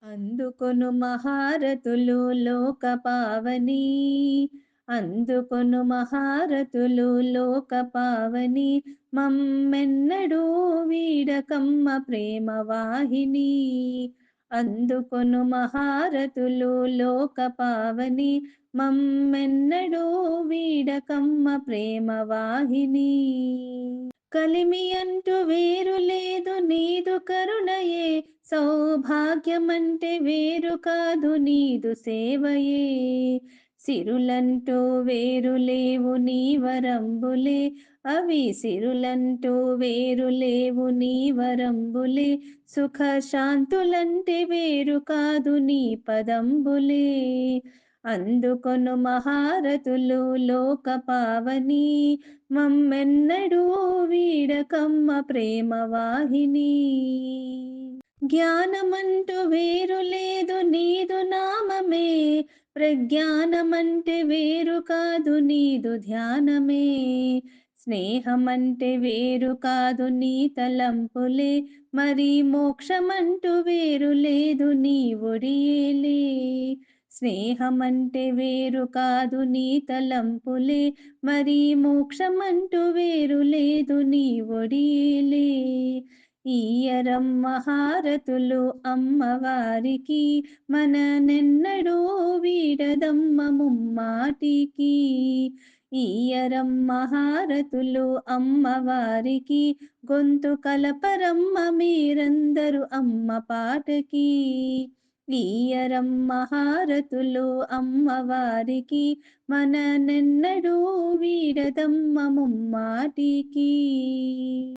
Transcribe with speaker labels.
Speaker 1: అందుకొను మహారతులు లోక పావని, అందుకొను మహారతులు లోక పావని, మమ్మెన్నడూ వీడకమ్మ ప్రేమ వాహిని. అందుకొను మహారతులు లోక పావని, మమ్మెన్నడూ వీడకమ్మ ప్రేమ వాహిని. కలిమి అంటూ వేరు లేదు నీదు కరుణయే, సౌభాగ్యమంటే వేరు కాదు నీదు సేవయే. సిరులంటూ వేరు లేవు నీ వరంబులే, అవి సిరులంటూ వేరు లేవు నీ వరంబులే. సుఖ శాంతులంటే వేరు కాదు నీ పదంబులే. అందుకొను మహారతులు లోక పావని, మమ్మెన్నడూ వీడకమ్మ ప్రేమ వాహిని. జ్ఞానమంటూ వేరు లేదు నీదు నామమే, ప్రజ్ఞానమంటే వేరు కాదు నీదు ధ్యానమే. స్నేహమంటే వేరు కాదు నీ తలంపులే, మరి మోక్షమంటూ వేరు లేదు నీ ఒడియేలే. స్నేహమంటే వేరు కాదు నీ తలంపులే, మరి మోక్షమంటూ వేరు లేదు నీ ఒడియేలే. ఈయరమ్మ హారతులు అమ్మవారికి, మననెన్నడూ వీడదమ్మ ముమ్మాటికి. ఈయరమ్మ హారతులు అమ్మవారికి, గొంతు కలపరమ్మ మీరందరూ అమ్మ పాటకి. ఈయరమ్మ హారతులు అమ్మవారికి, మననెన్నడూ వీడదమ్మ ముమ్మాటికి.